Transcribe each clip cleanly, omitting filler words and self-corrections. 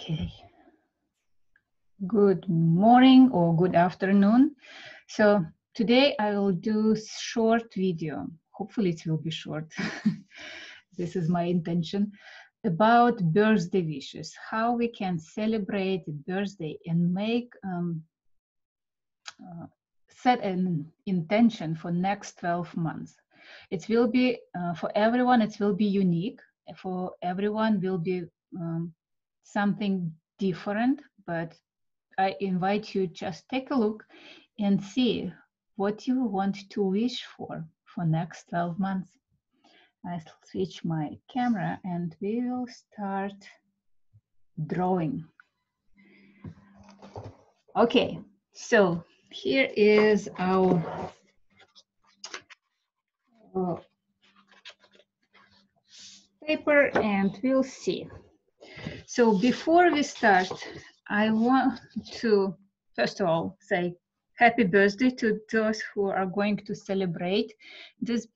Okay. Good morning or good afternoon. So today I will do short video. Hopefully it will be short. This is my intention about birthday wishes. How we can celebrate a birthday and make set an intention for next 12 months. It will be for everyone. It will be unique. For everyone will be something different, but I invite you just take a look and see what you want to wish for next 12 months. I'll switch my camera and we will start drawing. Okay, so here is our paper and we'll see. So before we start, I want to, first of all, say happy birthday to those who are going to celebrate these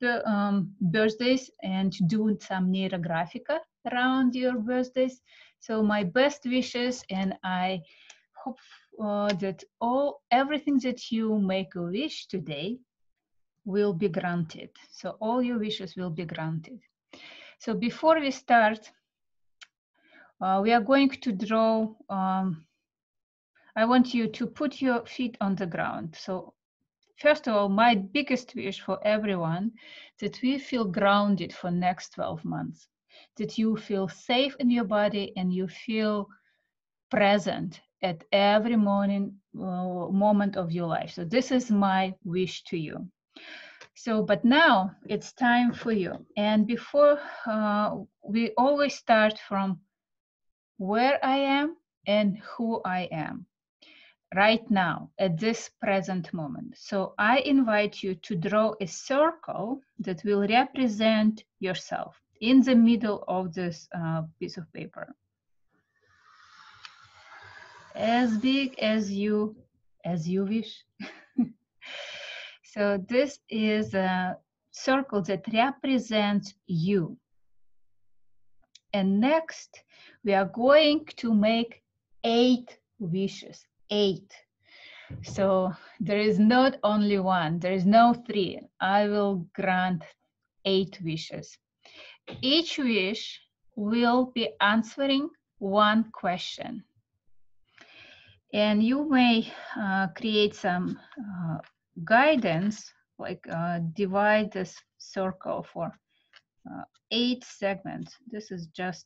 birthdays and do some Neurographica around your birthdays. So my best wishes, and I hope that everything that you make a wish today will be granted. So all your wishes will be granted. So before we start, we are going to draw. I want you to put your feet on the ground. So first of all, my biggest wish for everyone, that we feel grounded for next 12 months, that you feel safe in your body and you feel present at every moment of your life. So this is my wish to you. So, but now it's time for you. And before, we always start from where I am and who I am right now at this present moment. So I invite you to draw a circle that will represent yourself in the middle of this piece of paper. As big as you wish. So this is a circle that represents you. And next, we are going to make 8 wishes, 8. So there is not only one, there is no 3. I will grant 8 wishes. Each wish will be answering one question. And you may create some guidance, like divide this circle for 8 segments. This is just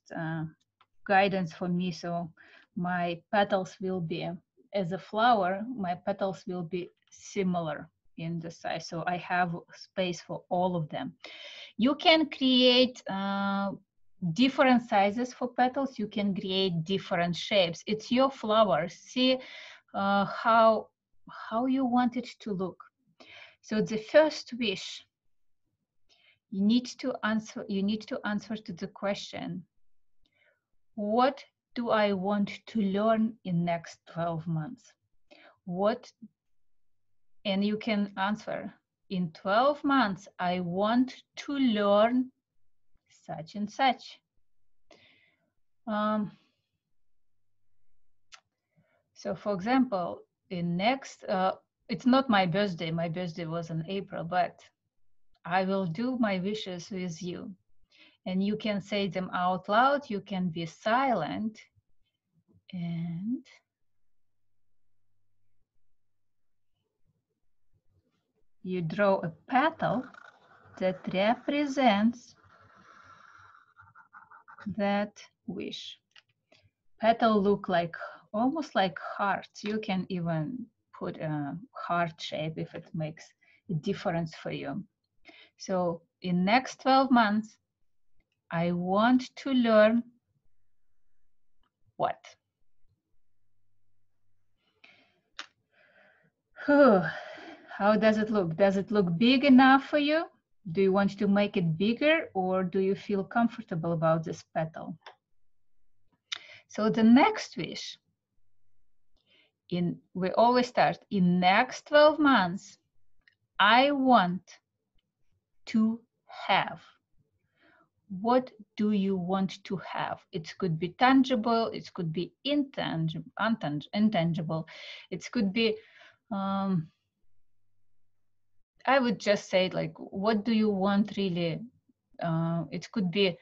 guidance for me. So my petals will be, as a flower, my petals will be similar in the size. So I have space for all of them. You can create different sizes for petals. You can create different shapes. It's your flower. See how you want it to look. So the first wish, you need to answer to the question, what do I want to learn in next 12 months? And you can answer, in 12 months, I want to learn such and such. So for example, in next, it's not my birthday was in April, but I will do my wishes with you. And you can say them out loud, you can be silent, and you draw a petal that represents that wish. Petal look like almost like hearts. You can even put a heart shape if it makes a difference for you. So in next 12 months, I want to learn what? How does it look? Does it look big enough for you? Do you want to make it bigger, or do you feel comfortable about this petal? So the next wish, we always start, in next 12 months, I want to have. what do you want to have? It could be tangible, it could be intangible, it could be, I would just say, like, what do you want really? It could be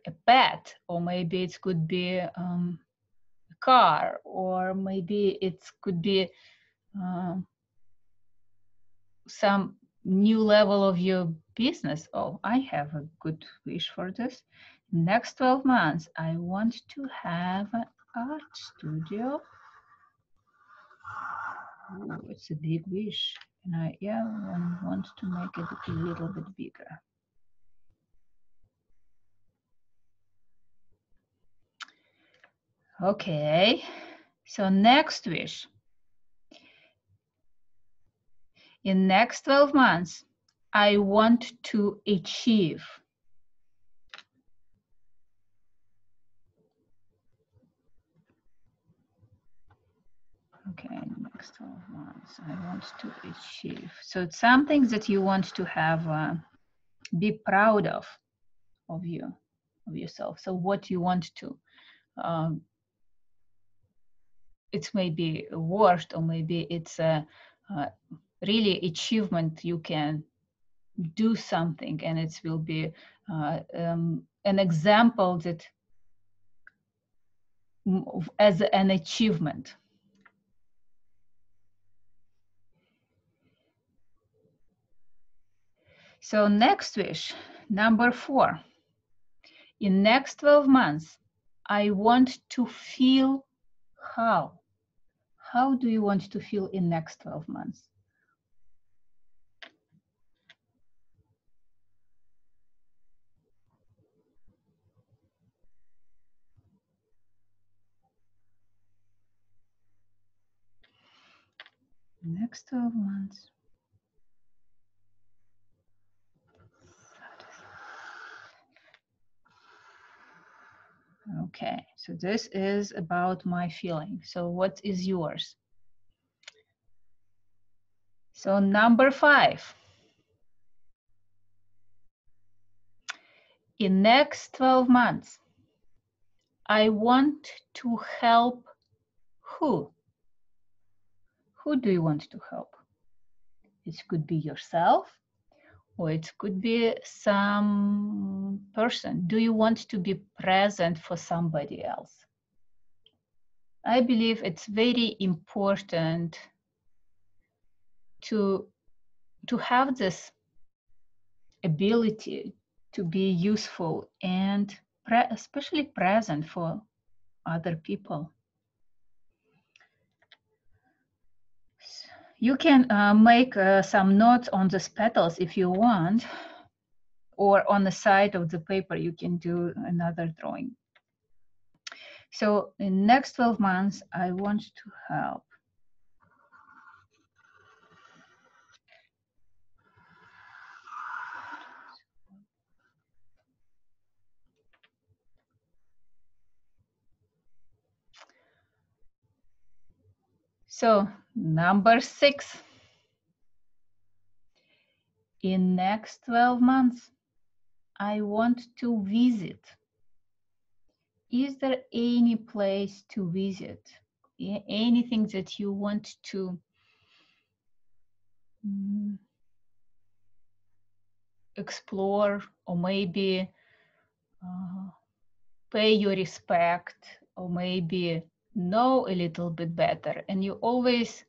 a pet, or maybe it could be a car, or maybe it could be some new level of your business. Oh, I have a good wish for this. Next 12 months, I want to have an art studio. Ooh, it's a big wish. And I want to make it a little bit bigger. Okay, so next wish. In next 12 months, I want to achieve. Okay, next 12 months, I want to achieve. So it's something that you want to have, be proud of you, of yourself. So what you want to, it's maybe a word, or maybe it's a really achievement. You can do something, and it will be an example that as an achievement. So next wish, number 4. In next 12 months, I want to feel how. How do you want to feel in next 12 months? Next 12 months. Okay, so this is about my feeling. So what is yours? So number 5. In next 12 months, I want to help who? Who do you want to help? It could be yourself, or it could be some person. Do you want to be present for somebody else? I believe it's very important to have this ability to be useful and especially present for other people. You can make some notes on these petals if you want, or on the side of the paper you can do another drawing. So in next 12 months, I want to help. So number 6. In next 12 months, I want to visit. Is there any place to visit? Anything that you want to explore, or maybe pay your respect, or maybe know a little bit better, and you always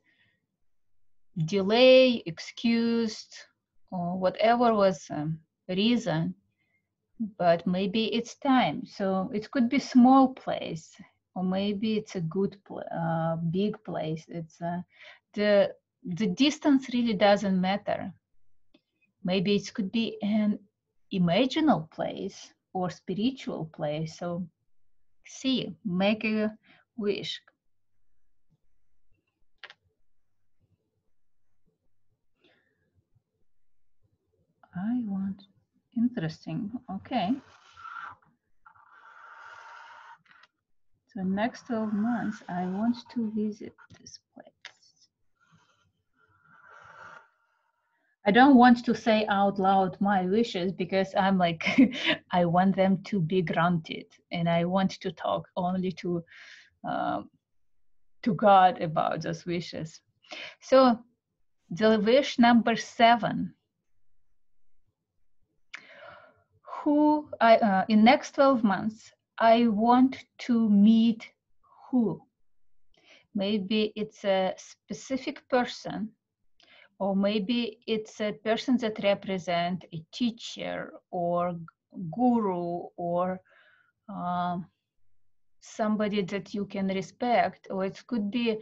delay, excused, or whatever was reason, but maybe it's time. So it could be small place, or maybe it's a good big place. It's the distance really doesn't matter. Maybe it could be an imaginal place or spiritual place. So see, make a wish. I want, interesting, okay. So next 12 months, I want to visit this place. I don't want to say out loud my wishes because I'm like, I want them to be granted, and I want to talk only to God about those wishes. So the wish number 7, who I in next 12 months, I want to meet who. Maybe it's a specific person, or maybe it's a person that represents a teacher or guru or somebody that you can respect, or it could be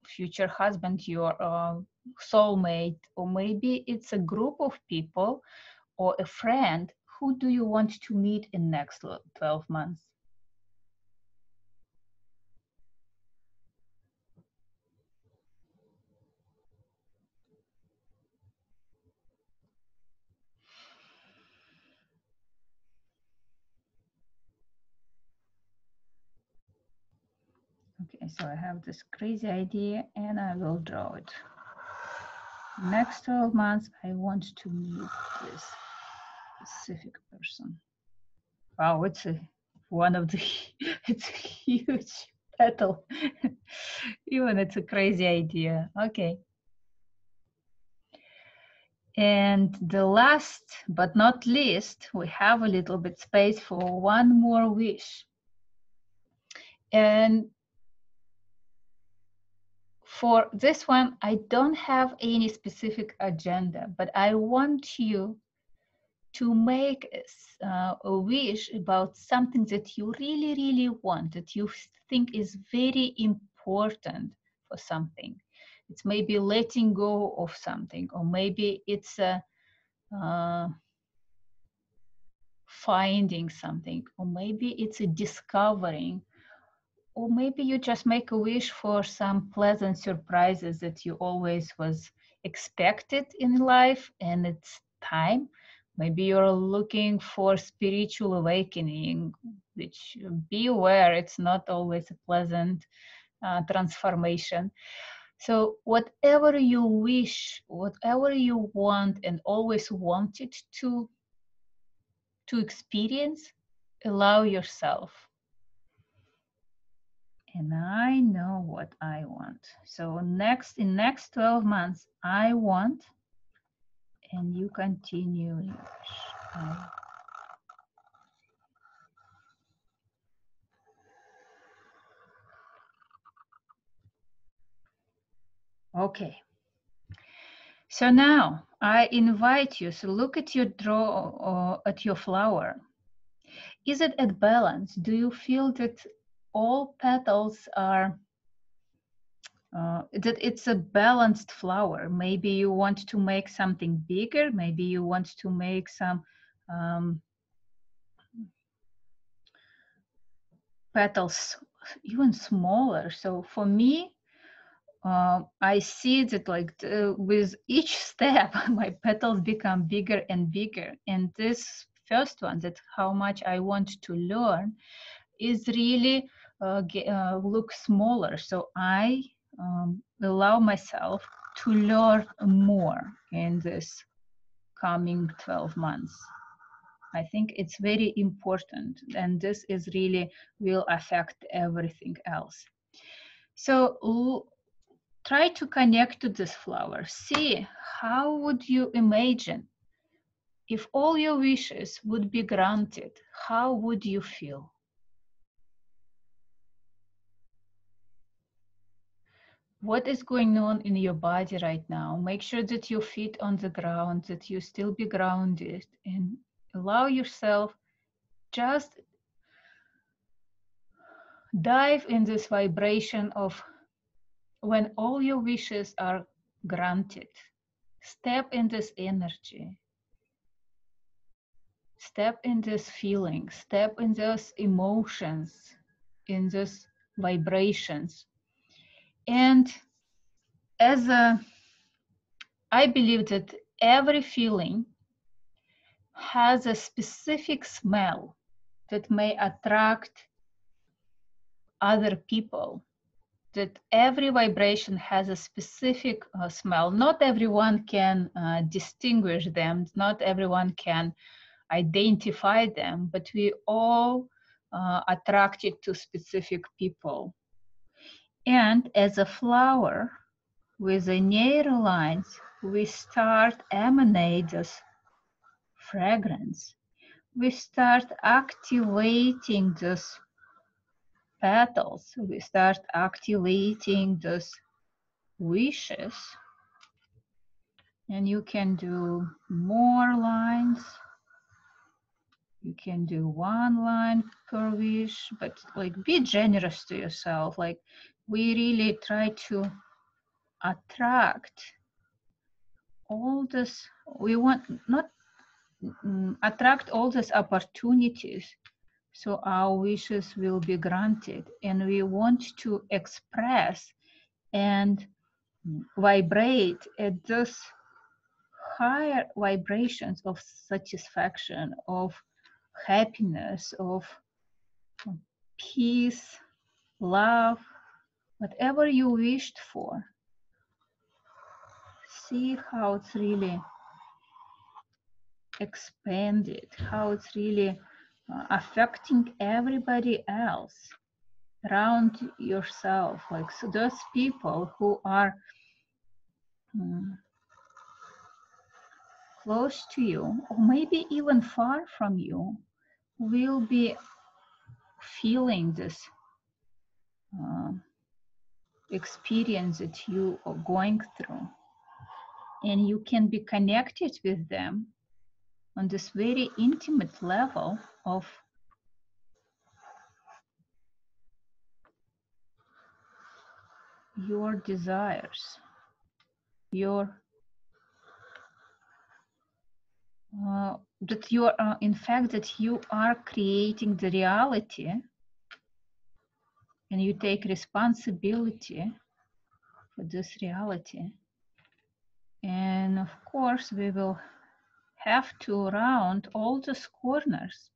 future husband, your soulmate, or maybe it's a group of people or a friend. Who do you want to meet in next 12 months? Okay, so I have this crazy idea and I will draw it. Next 12 months, I want to meet this specific person. Wow, it's one of the, it's a huge petal. Even it's a crazy idea. Okay. And the last but not least, we have a little bit space for one more wish. And for this one, I don't have any specific agenda, but I want you to make a wish about something that you really, really want, that you think is very important for something. It's maybe letting go of something, or maybe it's finding something, or maybe it's a discovering, or maybe you just make a wish for some pleasant surprises that you always was expected in life and it's time. Maybe you're looking for spiritual awakening, which, be aware, it's not always a pleasant transformation. So whatever you wish, whatever you want and always wanted to experience, allow yourself. And I know what I want. So in next 12 months, I want, and you continue. Okay. So now I invite you, so look at your draw, at your flower. Is it at balance? Do you feel that all petals are, that it's a balanced flower? Maybe you want to make something bigger. Maybe you want to make some petals even smaller. So for me, I see that like with each step, my petals become bigger and bigger. And this first one, that how much I want to learn, is really look smaller. So I allow myself to learn more in this coming 12 months. I think it's very important, and this is really will affect everything else. So try to connect to this flower. See, how would you imagine if all your wishes would be granted? How would you feel? What is going on in your body right now? Make sure that your feet on the ground, that you still be grounded, and allow yourself just dive in this vibration of when all your wishes are granted. Step in this energy. Step in this feeling. Step in those emotions, in those vibrations. And I believe that every feeling has a specific smell that may attract other people, that every vibration has a specific smell. Not everyone can distinguish them. Not everyone can identify them, but we all attracted to specific people. And as a flower with the neural lines, we start emanate this fragrance. We start activating this petals. We start activating those wishes. And you can do more lines. You can do one line per wish, but like be generous to yourself. Like we really try to attract all this. We want not attract all these opportunities so our wishes will be granted, and we want to express and vibrate at those higher vibrations of satisfaction, of happiness, of peace, love, whatever you wished for. See how it's really expanded, how it's really affecting everybody else around yourself. Like so those people who are close to you, or maybe even far from you, will be feeling this experience that you are going through. And you can be connected with them on this very intimate level of your desires, your that you are in fact that you are creating the reality, and you take responsibility for this reality. And of course we will have to round all those corners,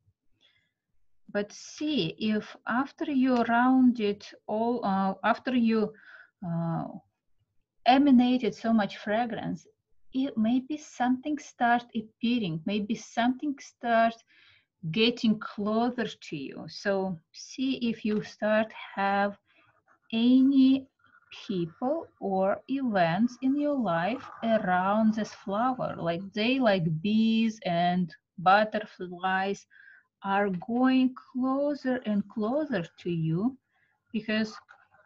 but see if after you round it all, after you emanated so much fragrance, maybe something starts appearing, maybe something starts getting closer to you. So see if you start have any people or events in your life around this flower, like they like bees and butterflies are going closer and closer to you, because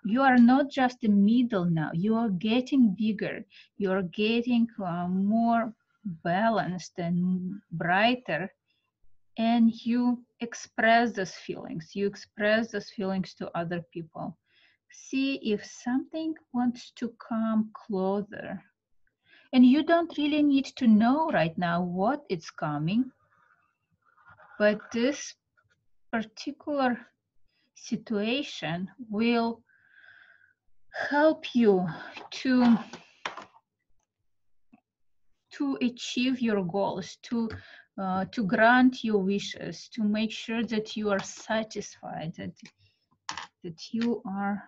you are not just a middle now, you are getting bigger, you are getting more balanced and brighter, and you express those feelings. You express those feelings to other people. See if something wants to come closer. And you don't really need to know right now what it's coming, but this particular situation will help you to achieve your goals, to grant your wishes, to make sure that you are satisfied, that you are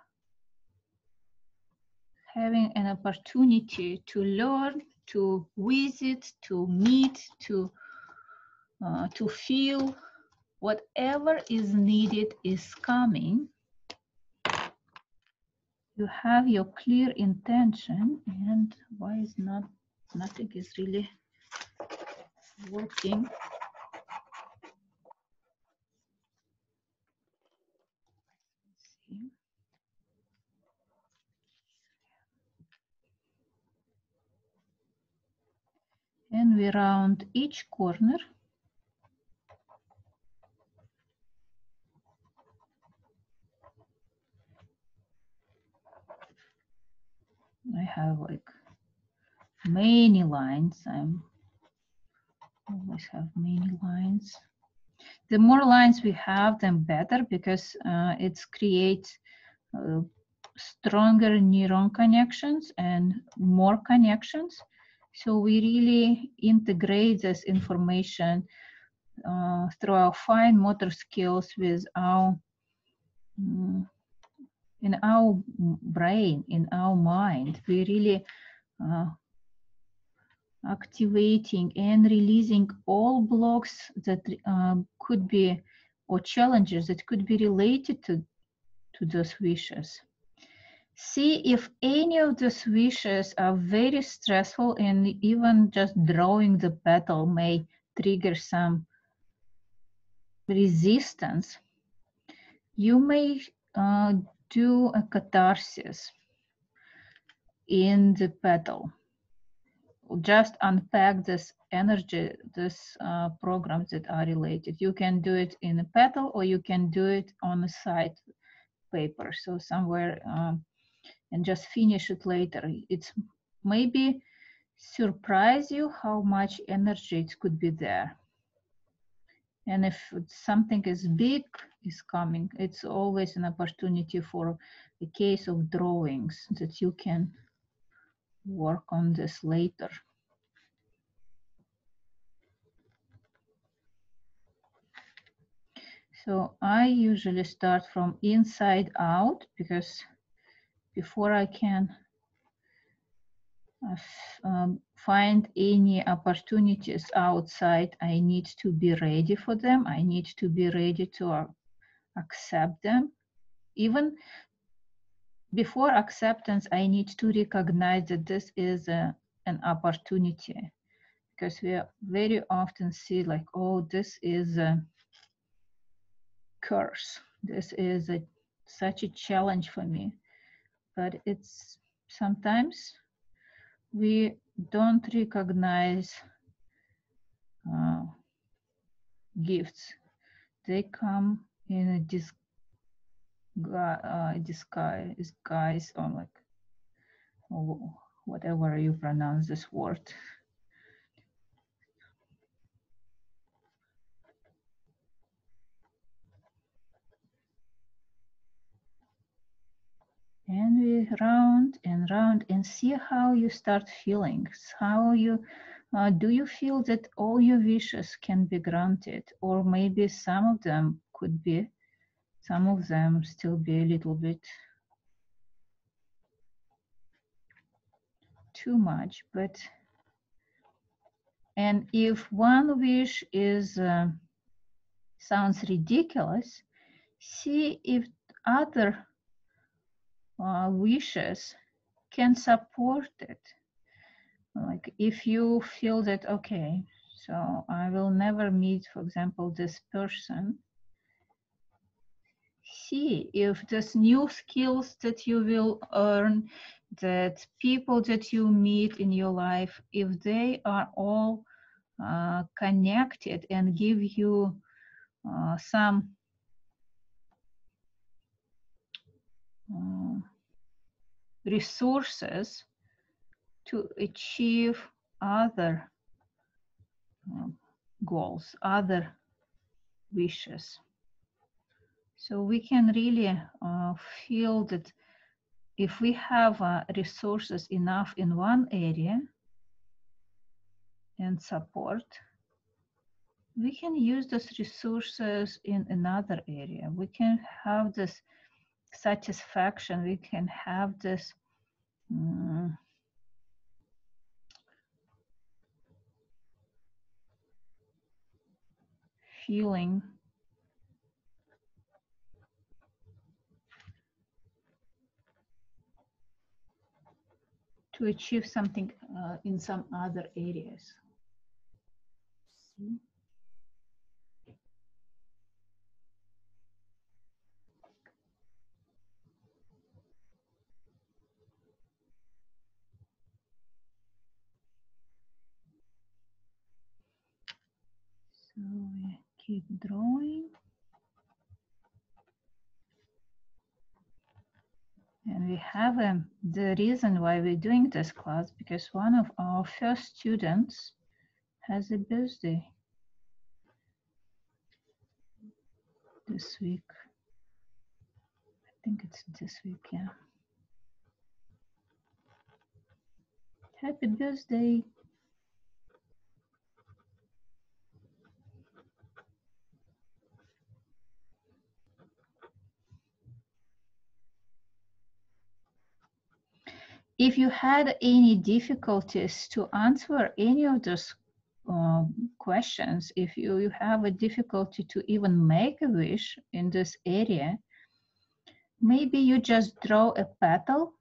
having an opportunity to learn, to visit, to meet, to feel. Whatever is needed is coming. You have your clear intention, and why is nothing is really working? And we round each corner. I have like many lines. I always have many lines. The more lines we have, then better, because it creates stronger neuron connections and more connections. So we really integrate this information through our fine motor skills with our in our brain, in our mind, we really activating and releasing all blocks that could be, or challenges that could be related to those wishes. See if any of those wishes are very stressful, and even just drawing the petal may trigger some resistance. You may do a catharsis in the petal. Just unpack this energy, this programs that are related. You can do it in a petal, or you can do it on a side paper. So somewhere, and just finish it later. It's maybe surprise you how much energy it could be there. And if something is big is coming, it's always an opportunity for a case of drawings that you can work on this later. So I usually start from inside out, because before I can find any opportunities outside, I need to be ready for them. I need to be ready to accept them. Even before acceptance, I need to recognize that this is an opportunity, because we very often see like, oh, this is a curse. This is such a challenge for me. But it's sometimes we don't recognize gifts. They come in a disguise, or like, oh, whatever you pronounce this word. And we round and see how you start feeling. How you do you feel that all your wishes can be granted, or maybe some of them could be, some of them still be a little bit too much. But and if one wish is sounds ridiculous, see if other wishes can support it. Like if you feel that, okay, so I will never meet, for example, this person, see if these new skills that you will earn, that people that you meet in your life, if they are all connected and give you some resources to achieve other goals, other wishes. So we can really feel that if we have resources enough in one area and support, we can use those resources in another area. We can have this satisfaction. We can have this feeling to achieve something in some other areas. See? So we keep drawing. And we have the reason why we're doing this class, because one of our first students has a birthday this week. I think it's this week, yeah. Happy birthday. If you had any difficulties to answer any of those questions, if you have a difficulty to even make a wish in this area, maybe you just draw a petal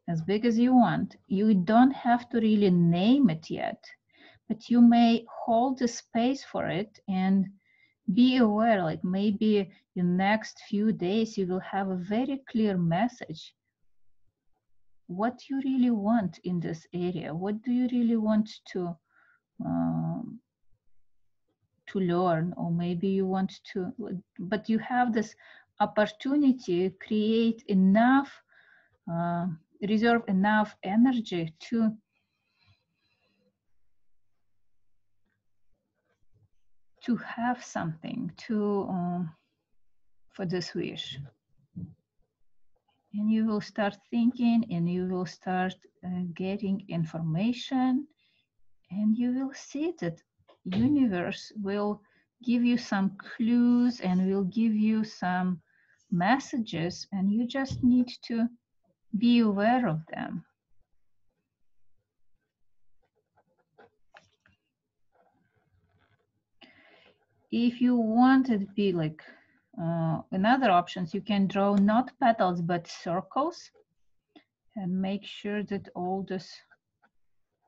as big as you want. You don't have to really name it yet, but you may hold the space for it and be aware, like maybe in next few days, you will have a very clear message. What you really want in this area? What do you really want um, to learn? Or maybe you want to, but you have this opportunity, create enough, reserve enough energy to have something for this wish. And you will start thinking, and you will start getting information, and you will see that universe will give you some clues and will give you some messages, and you just need to be aware of them. If you want it to be like another options, you can draw not petals but circles, and make sure that all these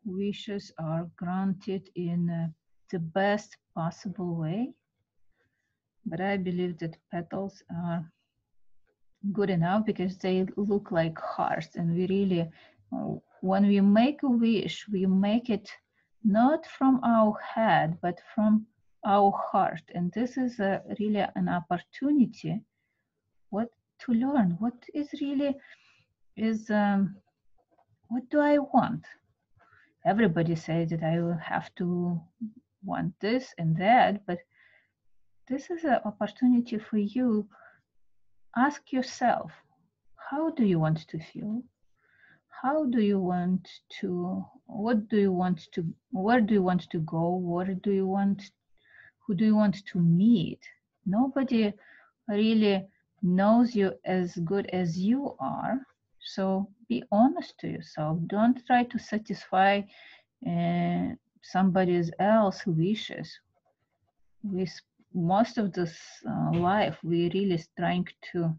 wishes are granted in the best possible way. But I believe that petals are good enough because they look like hearts, and we really, when we make a wish, we make it not from our head but from our heart, and this is really an opportunity what to learn what is really is what do I want. Everybody says that I will have to want this and that, but this is an opportunity for you. Ask yourself, how do you want to feel? How do you want to, what do you want to, where do you want to go? What do you want, who do you want to meet? Nobody really knows you as good as you are. So be honest to yourself. Don't try to satisfy somebody else's wishes. With most of this life, we really trying to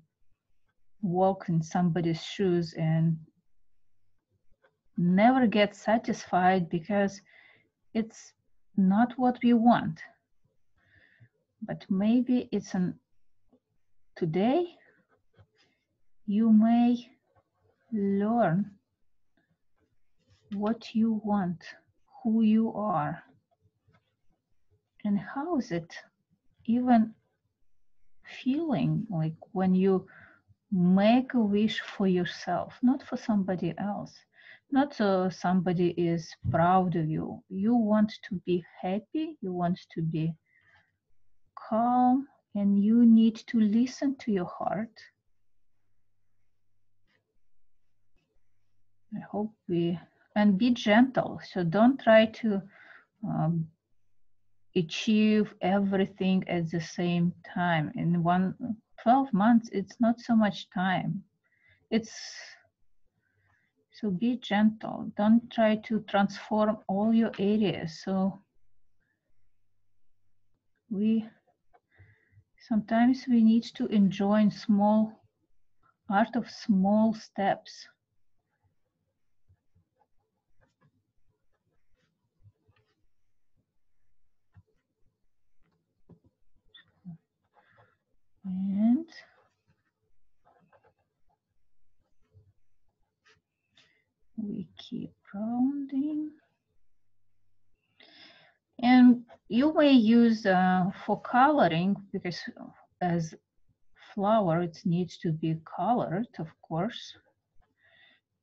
walk in somebody's shoes and never get satisfied because it's not what we want. But maybe it's today you may learn what you want, who you are, and how is it even feeling like when you make a wish for yourself, not for somebody else, not so somebody is proud of you. You want to be happy, you want to be calm, and you need to listen to your heart. I hope and be gentle. So don't try to achieve everything at the same time. In 12 months, it's not so much time. So be gentle. Don't try to transform all your areas. So sometimes we need to enjoy art of small steps. And we keep rounding. And you may use for coloring, because as flower, it needs to be colored, of course.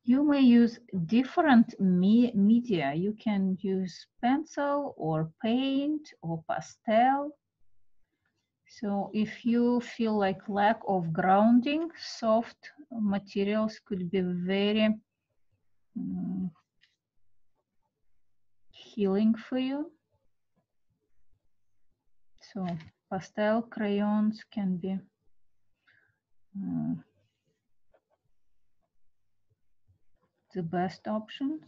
You may use different media. You can use pencil or paint or pastel. So if you feel like lack of grounding, soft materials could be very healing for you. So pastel crayons can be the best options.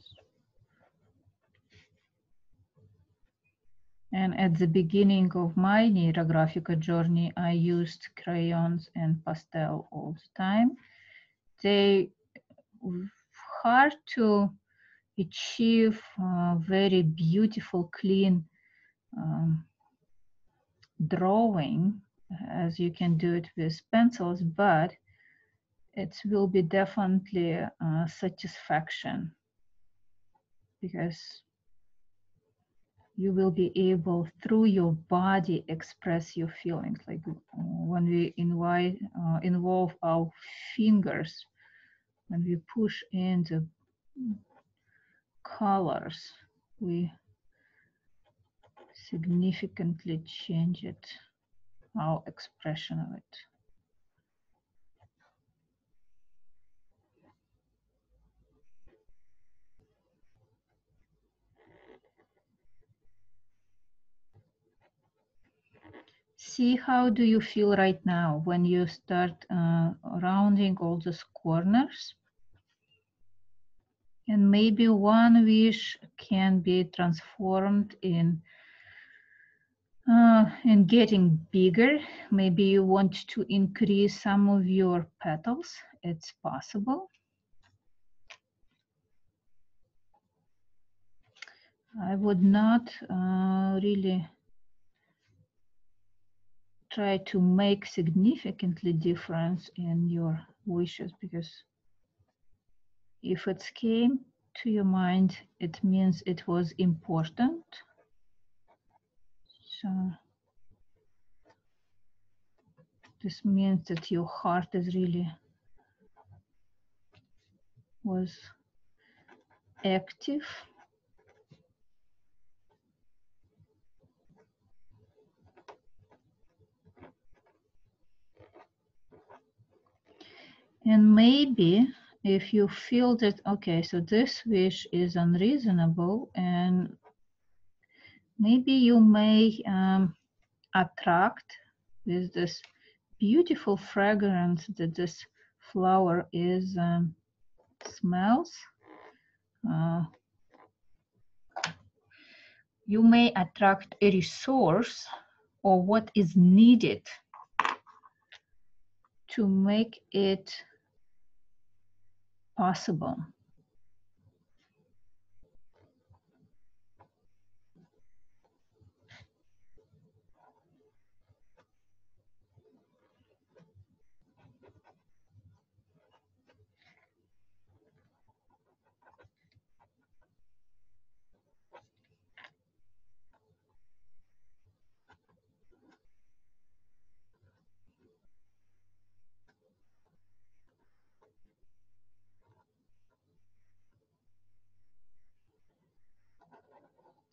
And at the beginning of my Neurographica journey, I used crayons and pastel all the time. They hard to achieve very beautiful, clean drawing as you can do it with pencils, but it will be definitely satisfaction because you will be able through your body express your feelings. Like when we involve our fingers, when we push in the colors, we significantly change it, our expression of it. See how do you feel right now when you start rounding all those corners? And maybe one wish can be transformed in getting bigger. Maybe you want to increase some of your petals. It's possible. I would not really try to make significantly difference in your wishes, because if it came to your mind, it means it was important. So this means that your heart is really was active. And maybe if you feel that, okay, so this wish is unreasonable, and maybe you may attract with this beautiful fragrance that this flower is smells. You may attract a resource or what is needed to make it possible.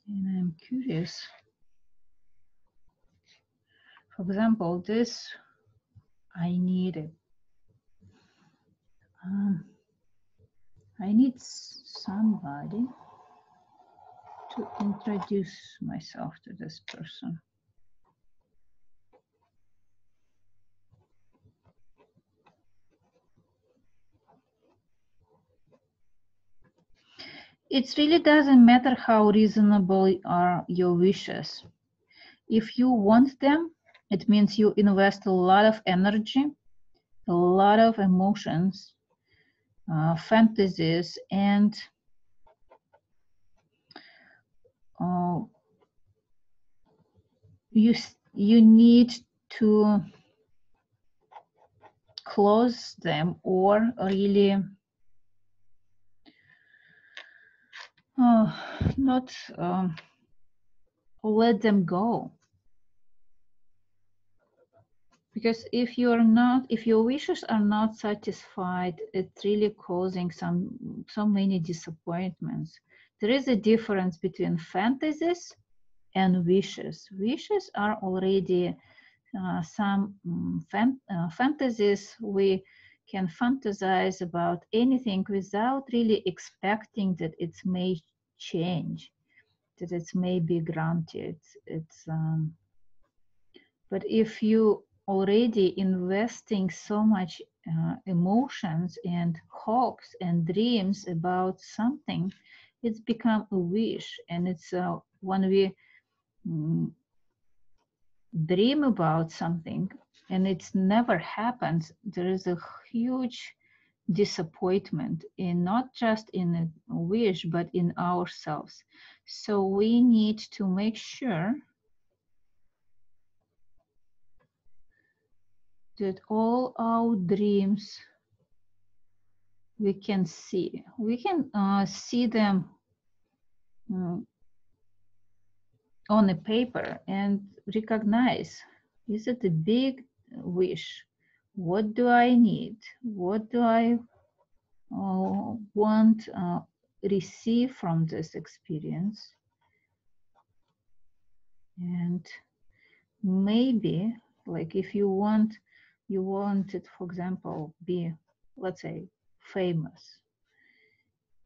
And I'm curious. For example, this I need it. I need somebody to introduce myself to this person. It really doesn't matter how reasonable are your wishes. If you want them, it means you invest a lot of energy, a lot of emotions, fantasies, and you need to close them or really not let them go. Because if your wishes are not satisfied, it's really causing so many disappointments. There is a difference between fantasies and wishes. Wishes are already some fantasies. We can fantasize about anything without really expecting that it may change, that it may be granted. But if you already investing so much emotions and hopes and dreams about something, it's become a wish. And it's when we dream about something and it's never happens, there is a huge disappointment, in not just in a wish but in ourselves. So we need to make sure that all our dreams we can see them on a paper and recognize, is it a big wish? What do I need? What do I want receive from this experience? And maybe, like, if you wanted, for example, be, let's say, famous,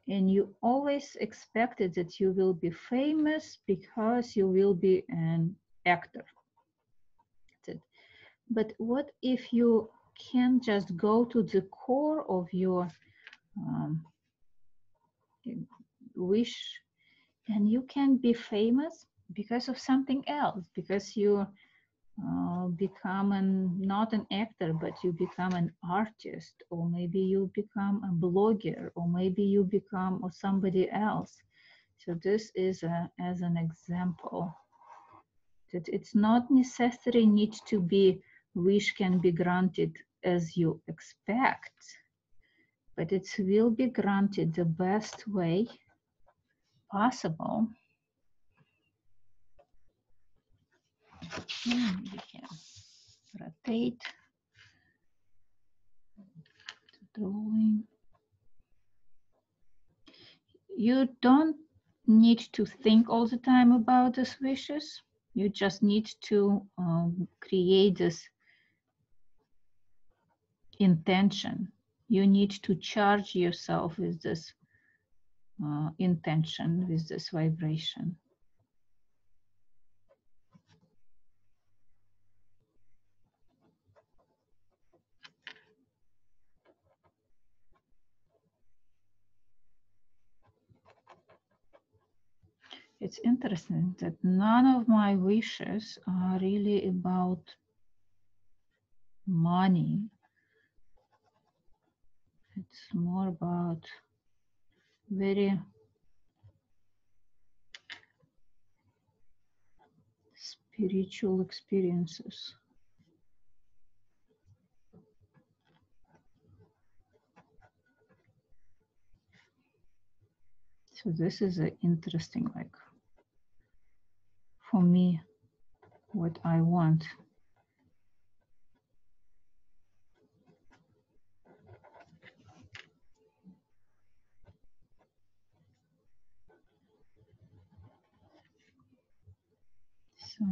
and you always expected that you will be famous because you will be an actor. But what if you can just go to the core of your wish, and you can be famous because of something else, because you become not an actor, but you become an artist, or maybe you become a blogger, or maybe you become or somebody else. So this is as an example that it's not necessary need to be wish can be granted as you expect, but it will be granted the best way possible. We can rotate the drawing. You don't need to think all the time about these wishes. You just need to create this intention. You need to charge yourself with this intention, with this vibration. It's interesting that none of my wishes are really about money. It's more about very spiritual experiences. So this is interesting, like, for me, what I want. So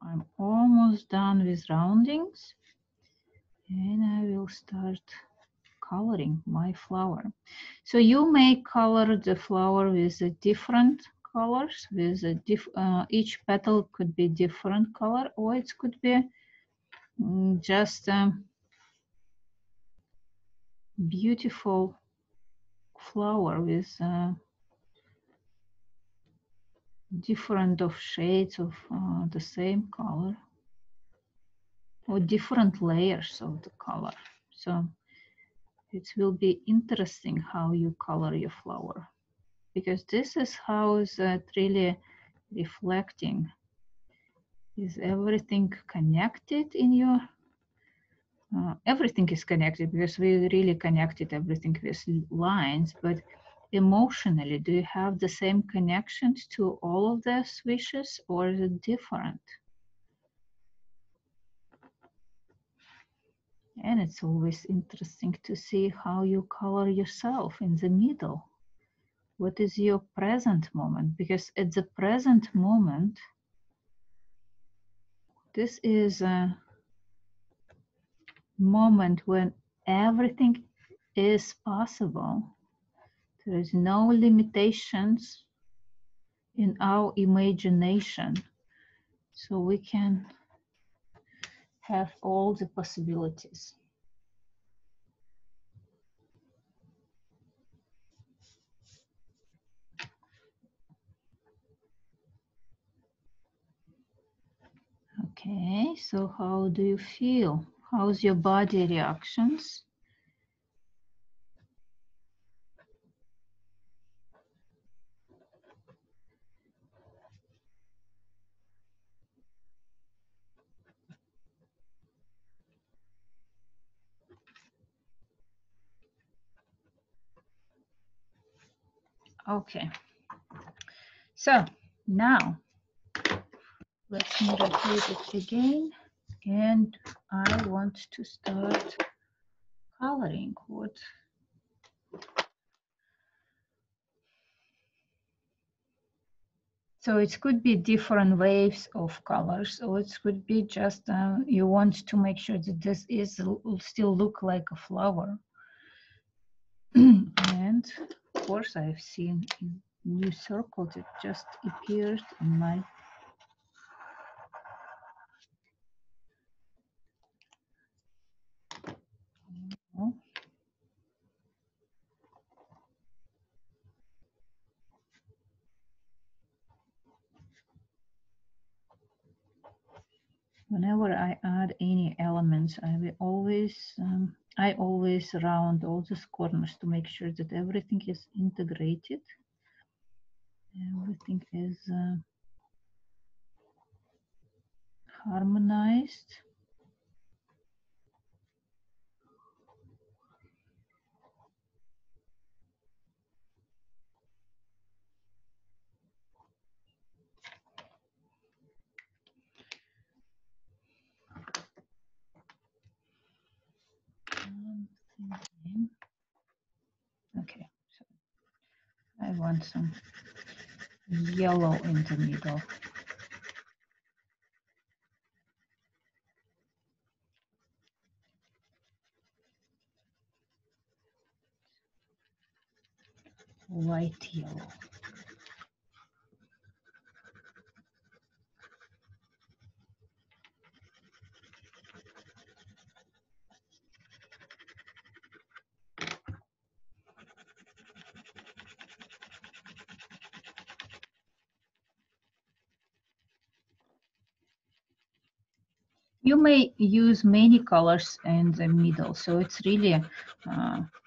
I'm almost done with roundings, and I will start coloring my flower. So you may color the flower with different colors, with each petal could be different color, or it could be just a beautiful flower with different of shades of the same color, or different layers of the color. So it will be interesting how you color your flower, because this is how is it really reflecting. Is everything connected in your everything is connected, because we really connected everything with lines, but emotionally, do you have the same connections to all of those wishes, or is it different? And it's always interesting to see how you color yourself in the middle. What is your present moment? Because at the present moment, this is a moment when everything is possible. There is no limitations in our imagination. So we can have all the possibilities. Okay, so how do you feel? How's your body reactions? Okay, so now let's rotate it again, and I want to start coloring. What? So it could be different waves of colors, or it could be just you want to make sure that this is still look like a flower. And of course, I've seen a new circle that just appeared in my. Oh, whenever I add any elements, I always round all these corners to make sure that everything is integrated. Everything is harmonized. Okay, so I want some yellow in the middle. Light yellow. You may use many colors in the middle, so it's really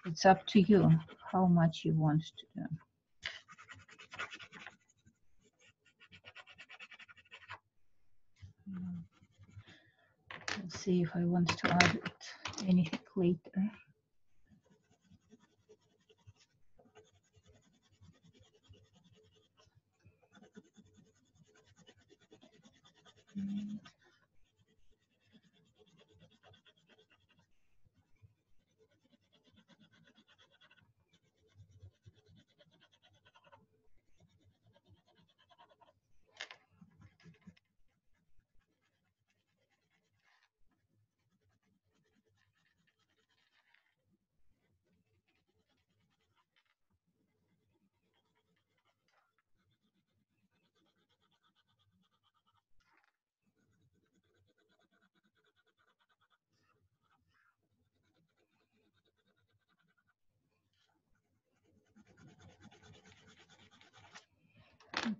it's up to you how much you want to do. Let's see if I want to add anything later.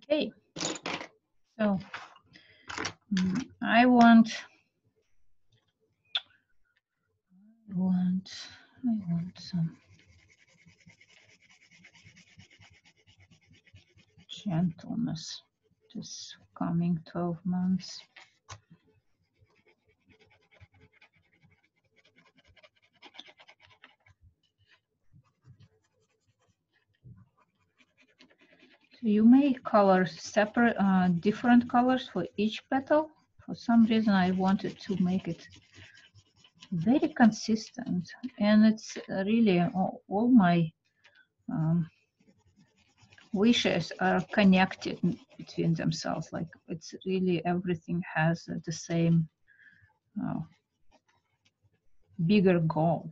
Okay, so I want some gentleness this coming 12 months. So you may color separate, different colors for each petal. For some reason, I wanted to make it very consistent, and it's really all my wishes are connected between themselves. Like it's really everything has the same bigger goal.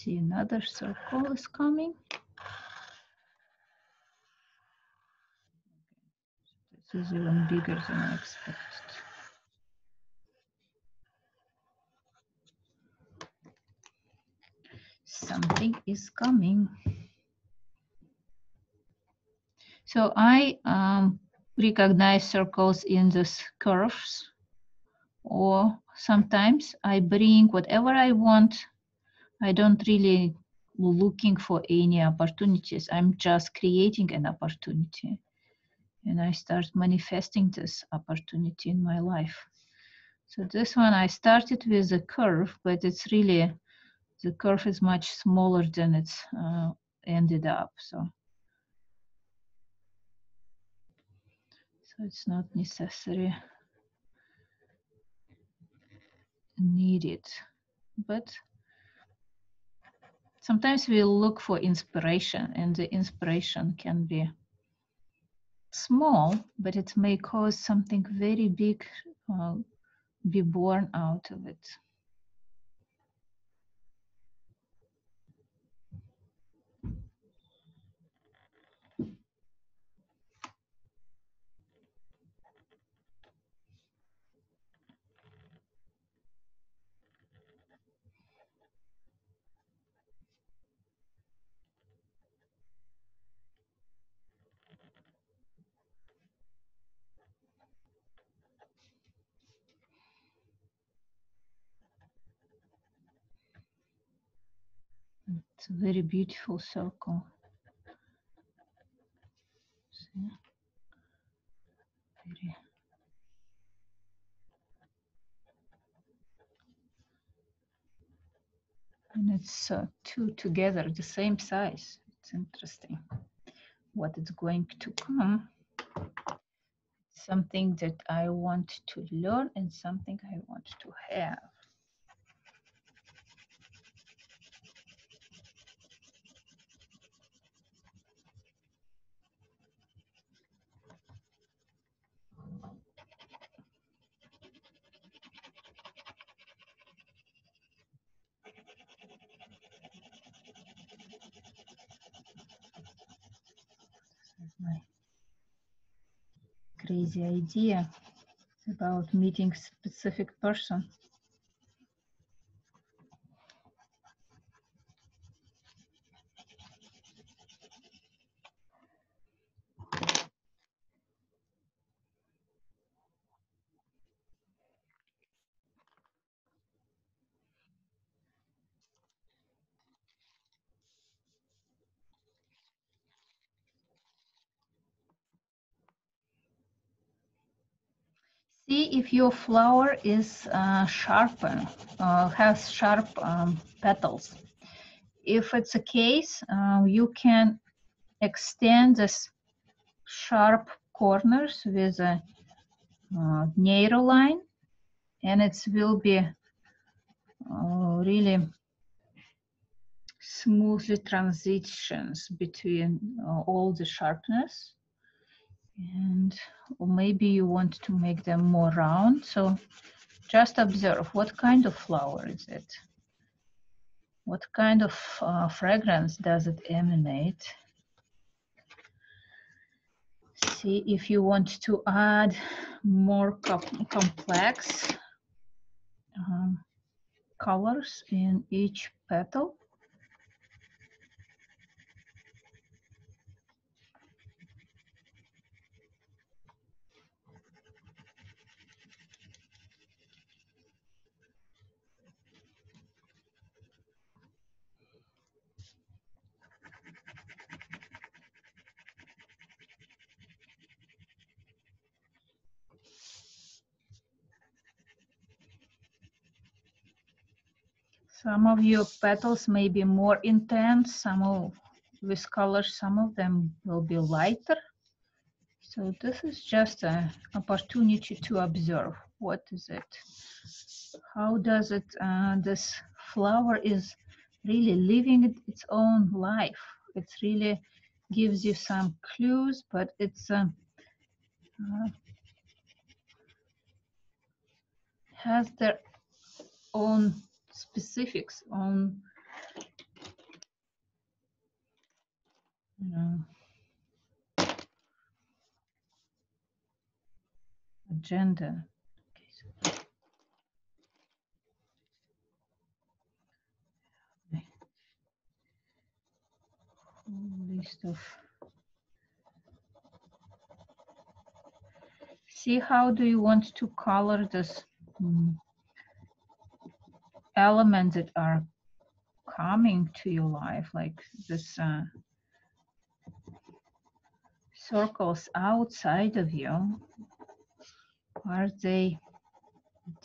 see another circle is coming. This is even bigger than I expected. Something is coming. So I recognize circles in these curves, or sometimes I bring whatever I want. I don't really looking for any opportunities. I'm just creating an opportunity. And I start manifesting this opportunity in my life. So this one I started with a curve, but it's really, the curve is much smaller than it's ended up. So it's not necessary needed, but sometimes we look for inspiration, and the inspiration can be small, but it may cause something very big be born out of it. It's a very beautiful circle. See? Very. And it's two together, the same size. It's interesting what is going to come. Something that I want to learn and something I want to have. This is my crazy idea about meeting a specific person. See if your flower is sharpened, has sharp petals. If it's the case, you can extend this sharp corners with a narrow line, and it will be really smoothly transitions between all the sharpness. And or maybe you want to make them more round, so just observe what kind of flower is it, what kind of fragrance does it emanate. See if you want to add more complex colors in each petal. Some of your petals may be more intense, some of with colors, some of them will be lighter. So this is just an opportunity to observe. What is it? How does it, this flower is really living its own life. It really gives you some clues, but it's has their own specifics, own agenda. Okay, so list of. See, how do you want to color this elements that are coming to your life, like this circles outside of you? Are they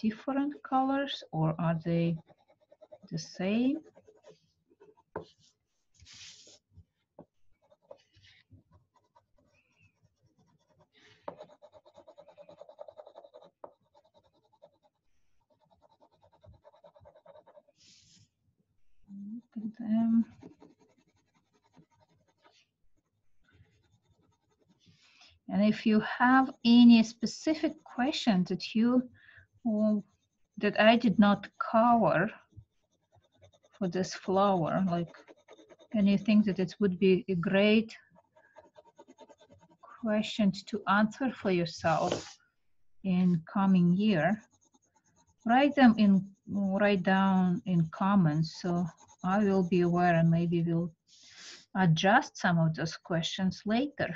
different colors or are they the same? Look at them. And if you have any specific question that that I did not cover for this flower, like anything that it would be a great question to answer for yourself in coming year, write down in comments, so I will be aware and maybe we'll adjust some of those questions later.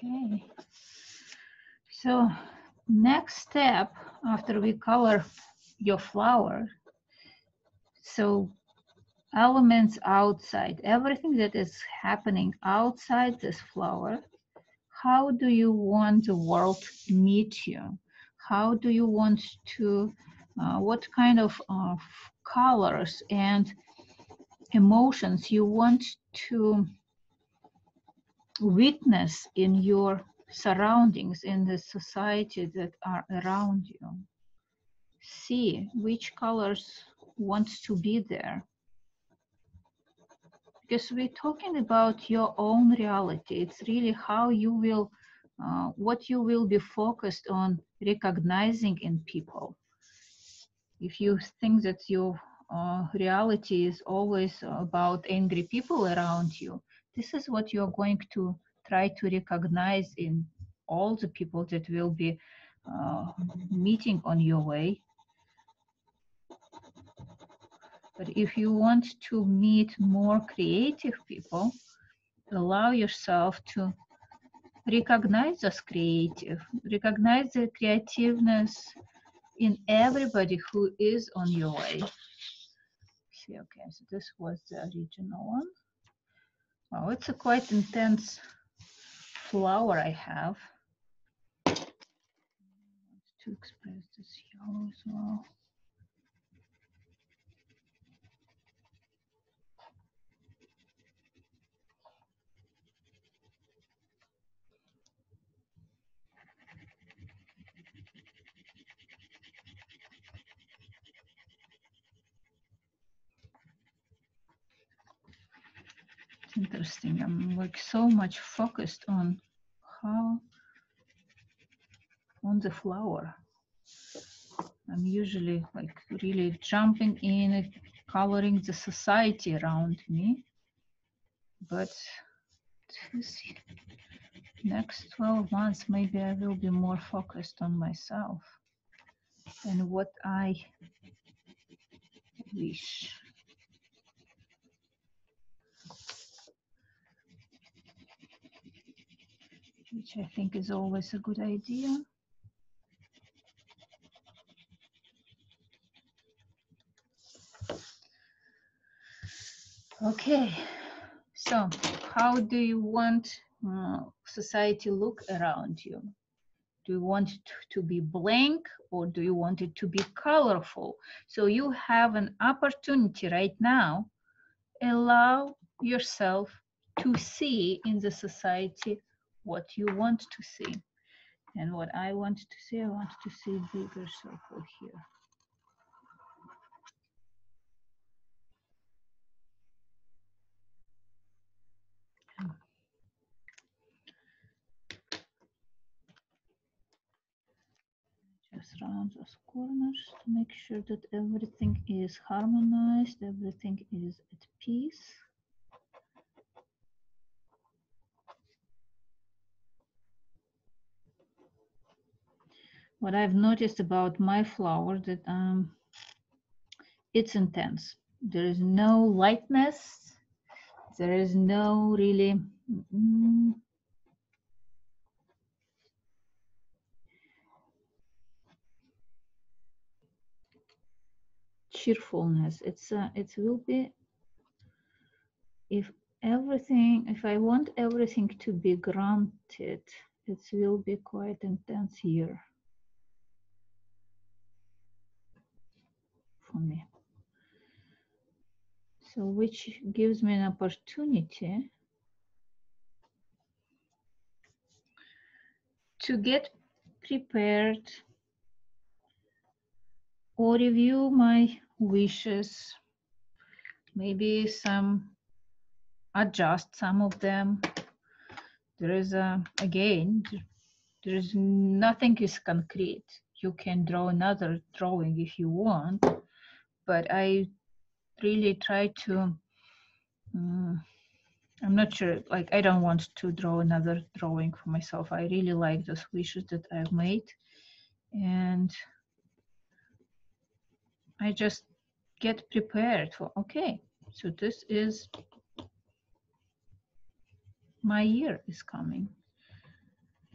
Okay, so next step after we color your flower, so elements outside, everything that is happening outside this flower, how do you want the world to meet you? How do you want to, what kind of colors and emotions you want to witness in your surroundings, in the society that are around you? See which colors wants to be there. Because we're talking about your own reality. It's really how you will, what you will be focused on recognizing in people. If you think that your reality is always about angry people around you, this is what you're going to try to recognize in all the people that will be meeting on your way. But if you want to meet more creative people, allow yourself to recognize as creative, recognize the creativeness in everybody who is on your way. See, okay, so this was the original one. Wow, it's a quite intense flower I have. To express this yellow as well. interesting. I'm like so much focused on how on the flower. I'm usually like really jumping in, coloring the society around me. But this next 12 months, maybe I will be more focused on myself and what I wish. Which I think is always a good idea. Okay, so how do you want society look around you? Do you want it to be blank or do you want it to be colorful? So you have an opportunity right now. Allow yourself to see in the society what you want to see. And what I want to see, I want to see a bigger circle here. Just round those corners to make sure that everything is harmonized, everything is at peace. What I've noticed about my flower that it's intense. There is no lightness. There is no really cheerfulness. It will be if I want everything to be granted, it will be quite intense here for me. So which gives me an opportunity to get prepared or review my wishes, maybe adjust some of them. There is again, there is nothing is concrete. You can draw another drawing if you want, but I really try to, I'm not sure, like I don't want to draw another drawing for myself. I really like those wishes that I've made. And I just get prepared for, okay, so this is, my year is coming.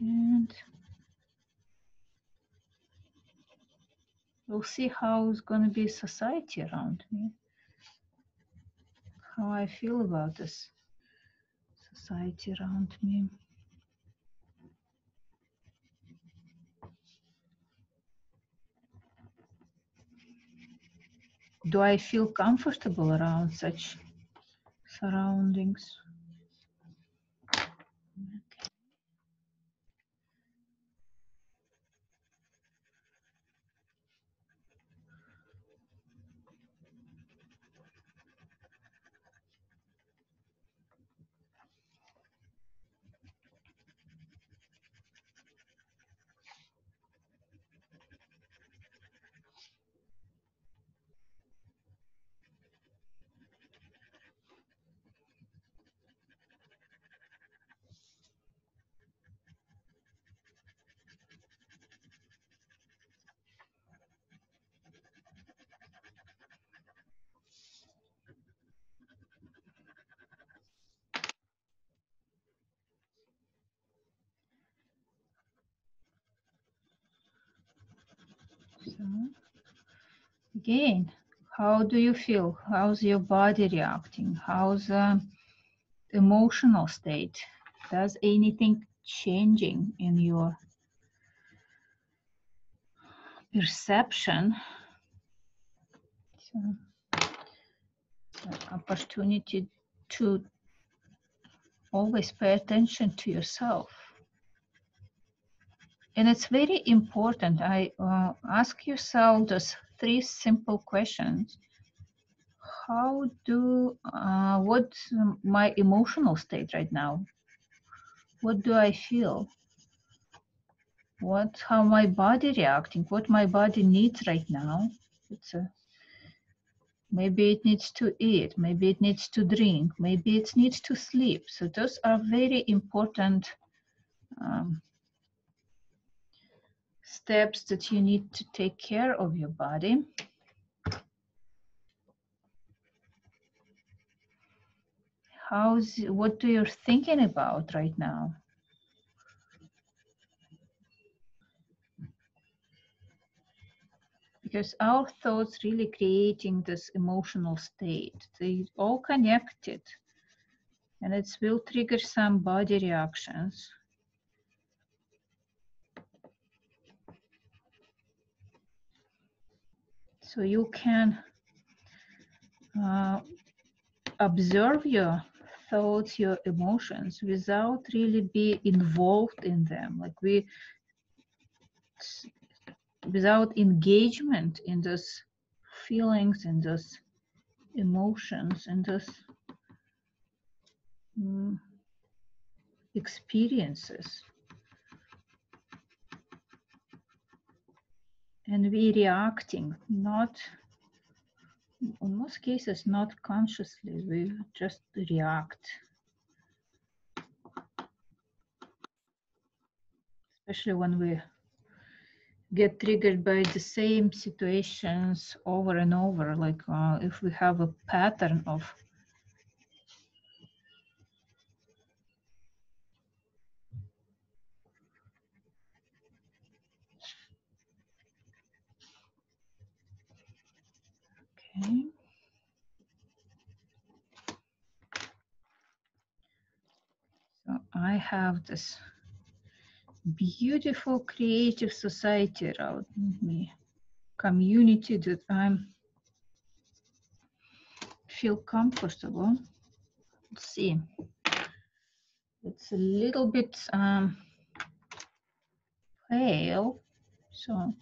And we'll see how it's going to be society around me, how I feel about this society around me. Do I feel comfortable around such surroundings? So, again, how do you feel? How's your body reacting? How's the emotional state? Does anything changing in your perception? So, opportunity to always pay attention to yourself. And it's very important. Ask yourself those 3 simple questions. what's my emotional state right now? What do I feel? How my body reacting? What my body needs right now? Maybe it needs to eat, maybe it needs to drink, maybe it needs to sleep. So those are very important steps that you need to take care of your body. What are you thinking about right now? Because our thoughts really creating this emotional state. They all connected, and it will trigger some body reactions. So you can observe your thoughts, your emotions without really be involved in them. Like without engagement in those feelings and those emotions and those experiences. And we reacting, not, in most cases, not consciously, we just react. Especially when we get triggered by the same situations over and over, like if we have a pattern of okay. So I have this beautiful creative society around me, community that I feel comfortable. Let's see. It's a little bit pale, so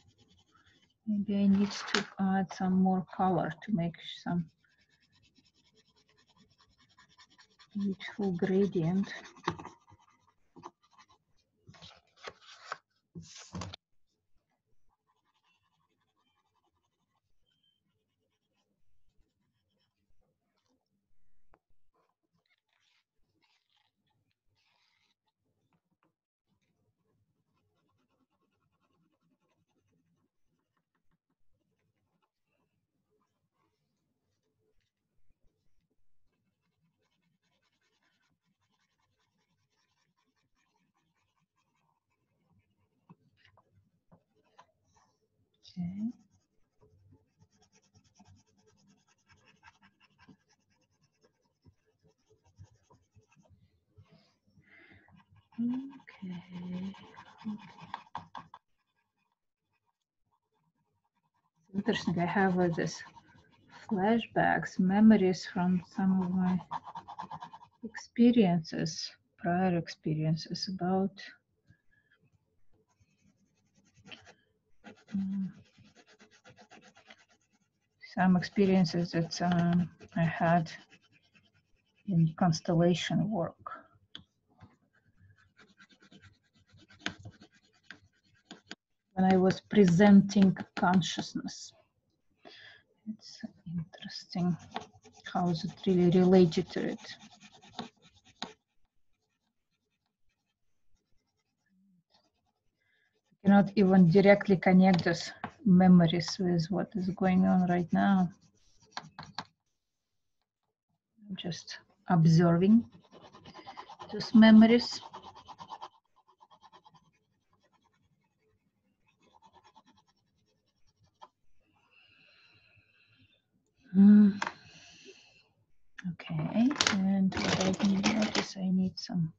maybe I need to add some more color to make some beautiful gradient. Okay. Okay. Interesting. I have this flashbacks, memories from some of my experiences, prior experiences about some experiences that I had in constellation work. When I was presenting consciousness. It's interesting how is it really related to it. You cannot even directly connect those memories with what is going on right now. I'm just observing those memories. Okay, and what I need is I need some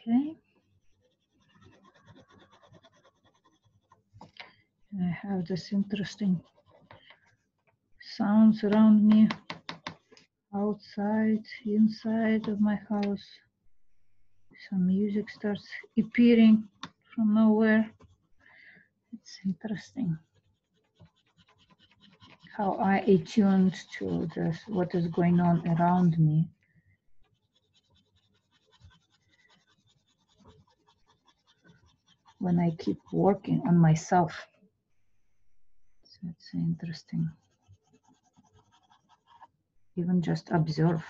Okay. I have this interesting sounds around me, outside, inside of my house. Some music starts appearing from nowhere. It's interesting how I attuned to this, what is going on around me. When I keep working on myself. So it's interesting. Even just observe.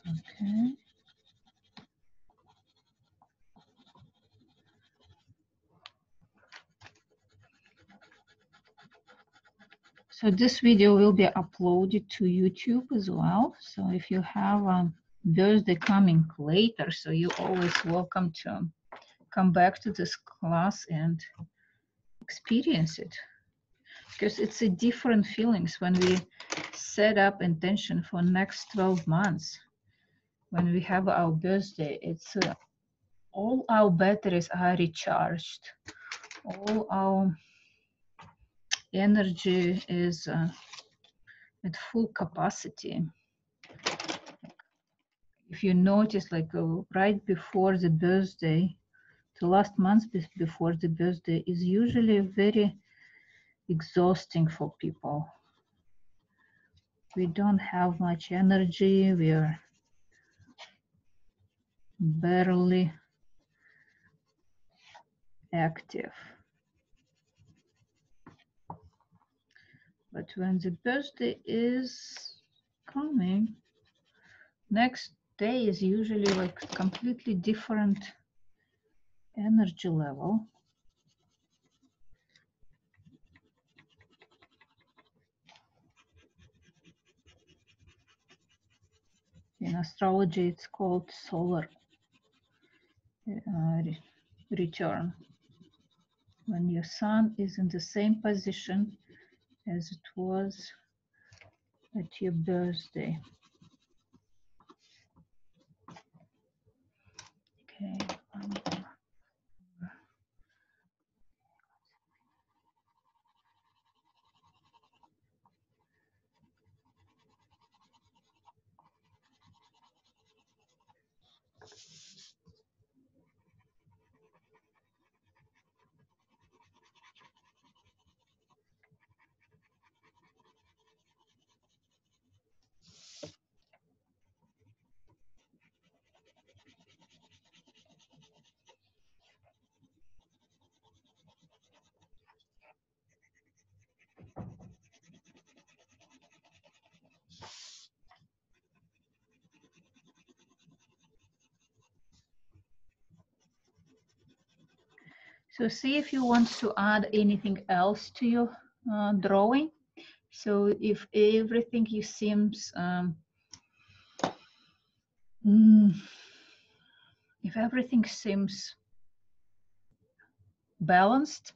Okay. So this video will be uploaded to YouTube as well. So if you have a birthday coming later, so you're always welcome to come back to this class and experience it. Because it's a different feelings when we set up intention for next 12 months. When we have our birthday, it's all our batteries are recharged. All our energy is at full capacity. If you notice, like right before the birthday, the last month before the birthday is usually very exhausting for people. We don't have much energy. We are barely active. But when the birthday is coming, next day is usually like completely different energy level. In astrology, it's called solar return. When your sun is in the same position as it was at your birthday. Okay. So see if you want to add anything else to your drawing. So if everything you seems, if everything seems balanced,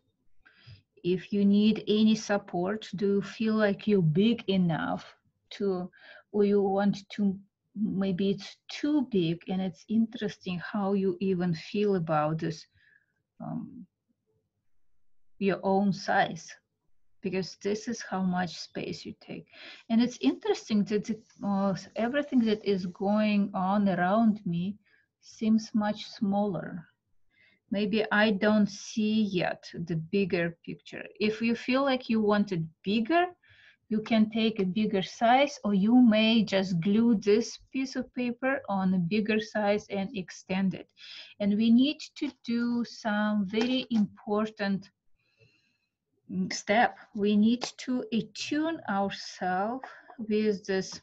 if you need any support, do you feel like you're big enough to, or you want to, maybe it's too big, and it's interesting how you even feel about this, your own size, because this is how much space you take. And it's interesting that everything that is going on around me seems much smaller. Maybe I don't see yet the bigger picture. If you feel like you want it bigger, you can take a bigger size, or you may just glue this piece of paper on a bigger size and extend it. And we need to do some very important step. We need to attune ourselves with this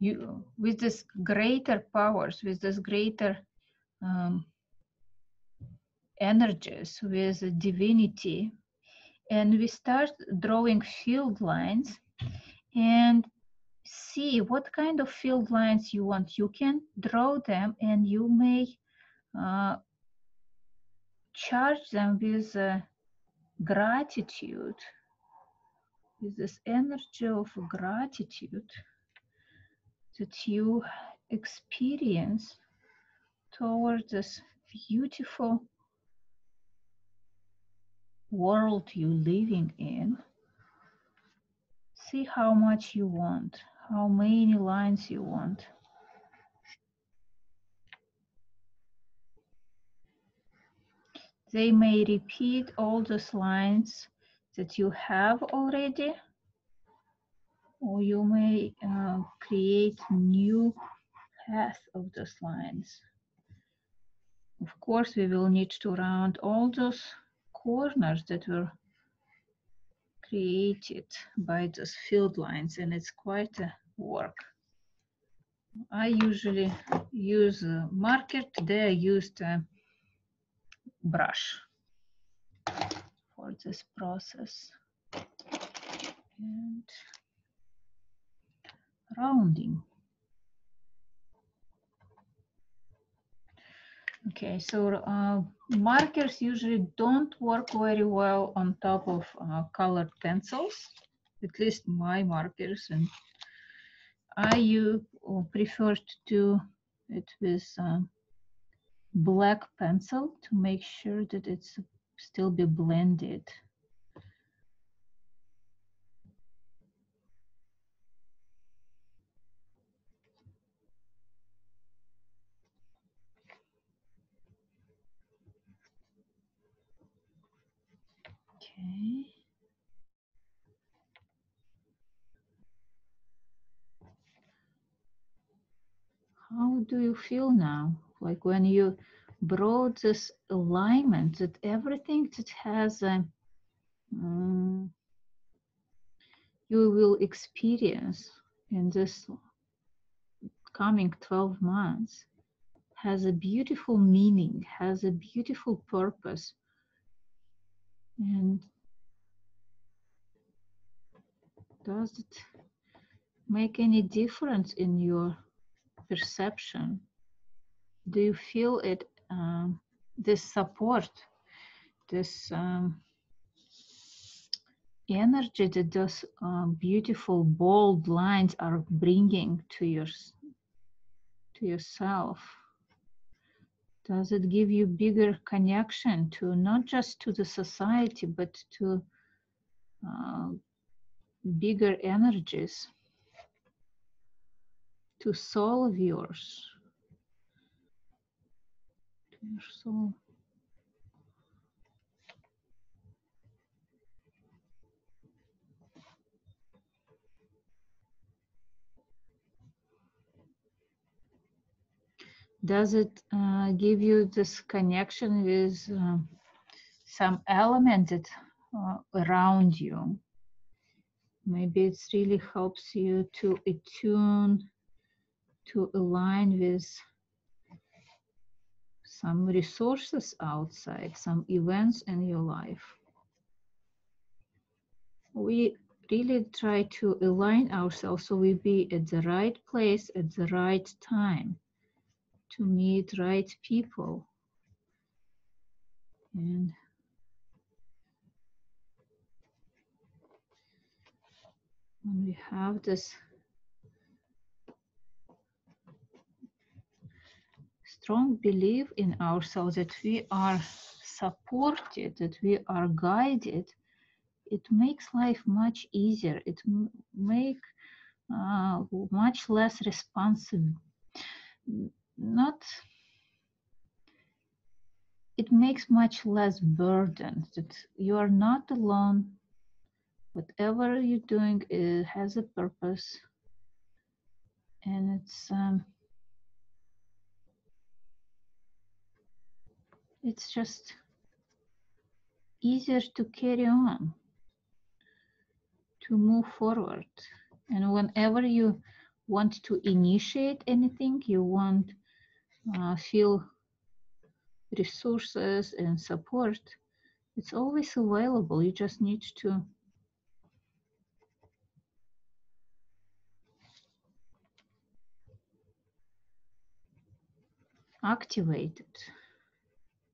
with this greater powers, with this greater energies, with divinity. And we start drawing field lines and see what kind of field lines you want. You can draw them, and you may charge them with gratitude, with this energy of gratitude that you experience toward this beautiful world you're living in. See how much you want, how many lines you want. They may repeat all those lines that you have already, or you may create new path of those lines. Of course, we will need to round all those corners that were created by those field lines, and it's quite a work. I usually use a marker. Today I used a brush for this process. And rounding. Okay, so markers usually don't work very well on top of colored pencils, at least my markers, and I prefer to do it with black pencil to make sure that it's still be blended. Okay. How do you feel now? Like when you brought this alignment, that everything that has a you will experience in this coming 12 months has a beautiful meaning, has a beautiful purpose. And does it make any difference in your perception? Do you feel it, this support, this energy that those beautiful, bold lines are bringing to yourself? Does it give you bigger connection to not just to the society, but to bigger energies, to soul of yours, to your soul? Does it give you this connection with some element that around you? Maybe it really helps you to attune, to align with some resources outside, some events in your life. We really try to align ourselves so we be at the right place at the right time to meet right people. And when we have this strong belief in ourselves that we are supported, that we are guided, it makes life much easier. It makes much less responsive. It makes much less burden, that you are not alone. Whatever you're doing, it has a purpose, and it's just easier to carry on, to move forward. And whenever you want to initiate anything, you want feel resources and support, it's always available. You just need to activate it,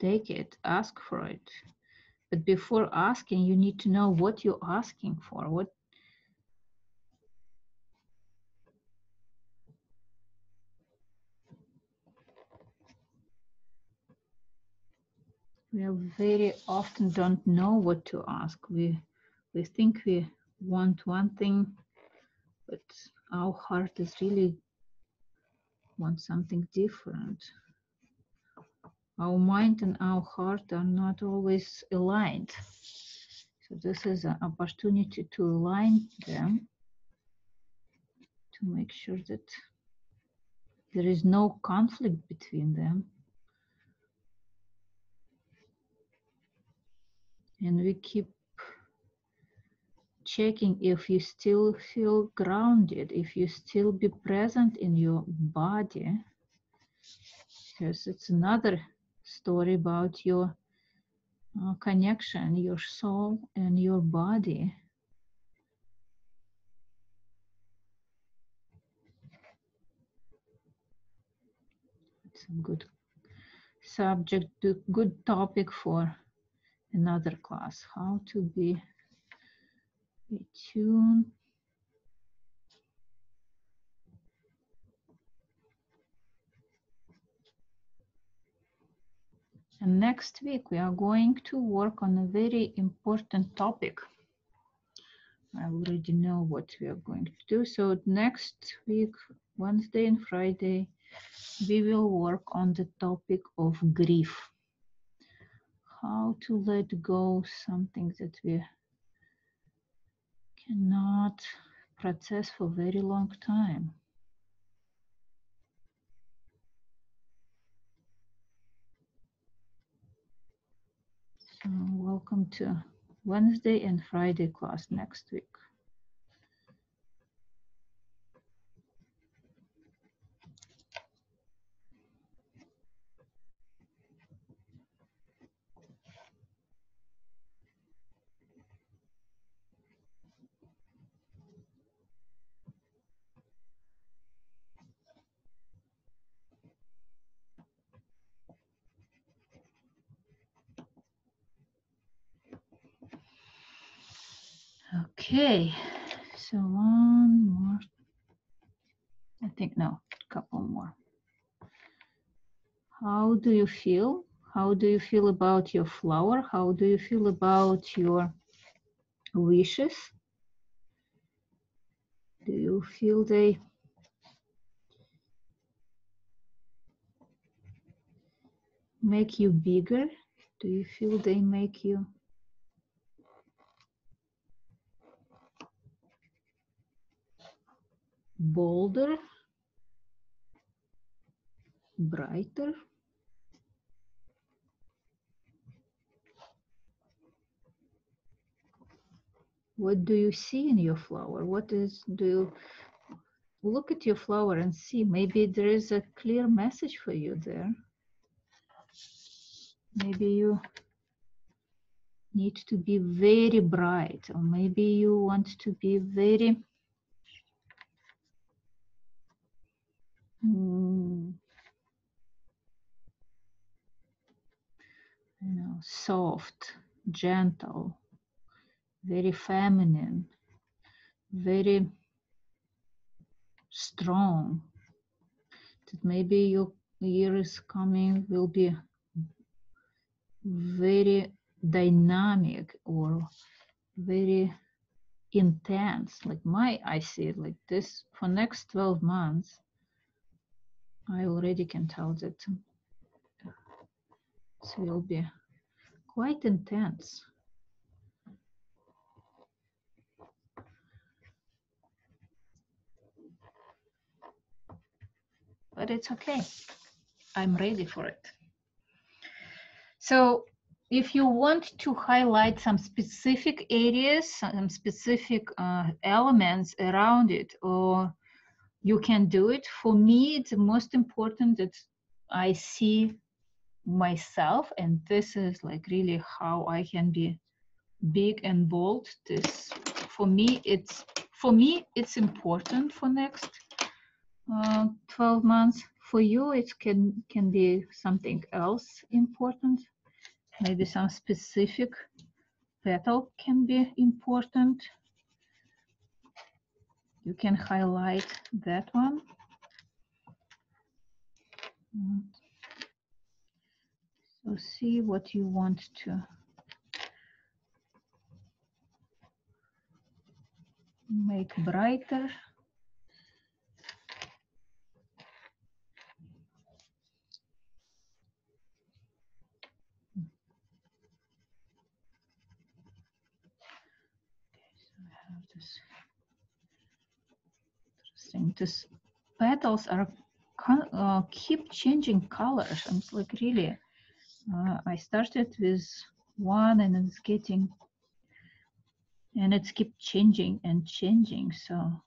take it, ask for it. But before asking, you need to know what you're asking for. We very often don't know what to ask. We think we want one thing, but our heart is really want something different. Our mind and our heart are not always aligned. So this is an opportunity to align them, to make sure that there is no conflict between them. And we keep checking if you still feel grounded, if you still be present in your body, because it's another story about your connection, your soul and your body. It's a good subject, good topic for another class, how to be attuned. And next week we are going to work on a very important topic. I already know what we are going to do. So next week, Wednesday and Friday, we will work on the topic of grief. How to let go something that we cannot process for a very long time. So welcome to Wednesday and Friday class next week. Okay, so one more. I think no, a couple more. How do you feel? How do you feel about your flower? How do you feel about your wishes? Do you feel they make you bigger? Do you feel they make you bolder, brighter? What do you see in your flower? Do you look at your flower and see? Maybe there is a clear message for you there. Maybe you need to be very bright, or maybe you want to be very soft, gentle, very feminine, very strong. That maybe your years coming will be very dynamic or very intense. Like I see it like this for next 12 months. I already can tell that it will be quite intense. But it's okay. I'm ready for it. So if you want to highlight some specific areas, some specific elements around it, or you can do it. For me, it's the most important that I see myself, and this is like really how I can be big and bold. This for me it's important for next 12 months. For you it can be something else important. Maybe some specific petal can be important. You can highlight that one. So see what you want to make brighter. This interesting. These petals are keep changing colors. I'm like really. I started with one, and it's getting, and it's keep changing and changing. So,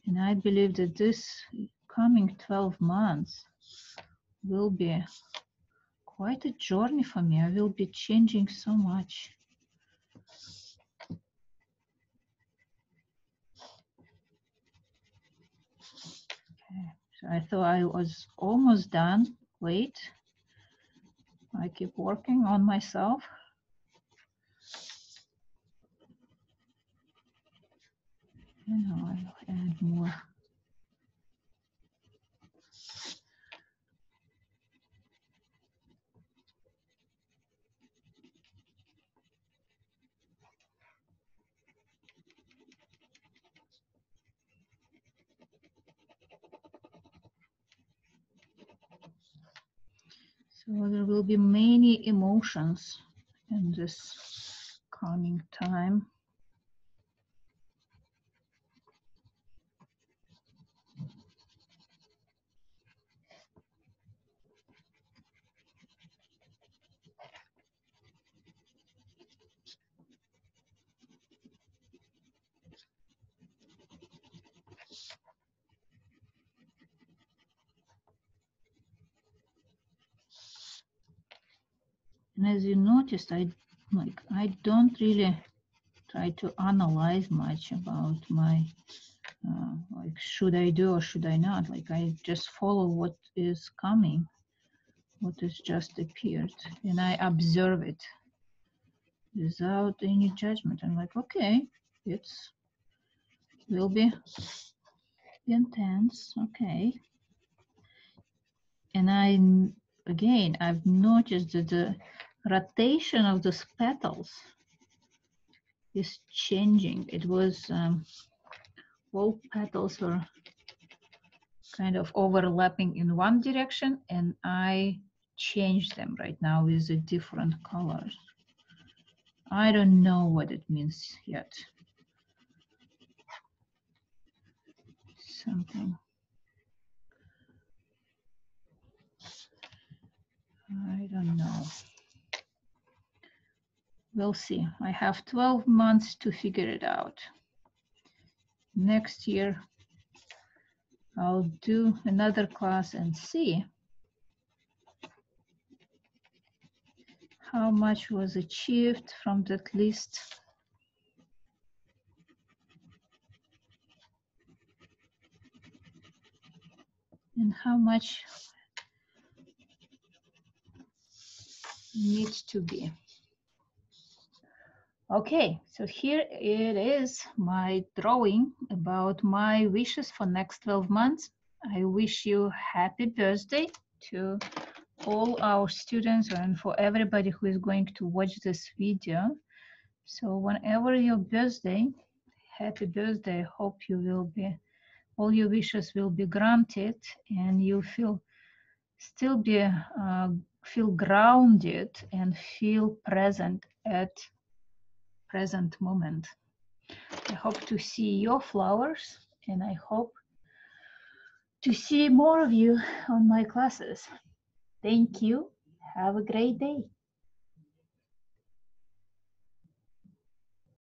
and I believe that this coming 12 months will be quite a journey for me. I will be changing so much. So I thought I was almost done. Wait, I keep working on myself. And I'll add more. So there will be many emotions in this coming time. And as you noticed, I don't really try to analyze much about my like should I do or should I not. Like I just follow what is coming, what has just appeared, and I observe it without any judgment. I'm like, okay, it's will be intense, okay. And I've noticed that the rotation of the petals is changing. It was all petals were kind of overlapping in one direction, and I changed them right now with the different colors. I don't know what it means yet. Something. I don't know. We'll see. I have 12 months to figure it out. Next year, I'll do another class and see how much was achieved from that list. And how much needs to be. Okay, so here it is, my drawing about my wishes for next 12 months. I wish you happy birthday to all our students and for everybody who is going to watch this video. So whenever your birthday, happy birthday. Hope you will be, all your wishes will be granted, and you still feel grounded and feel present at present moment. I hope to see your flowers, and I hope to see more of you on my classes. Thank you. Have a great day.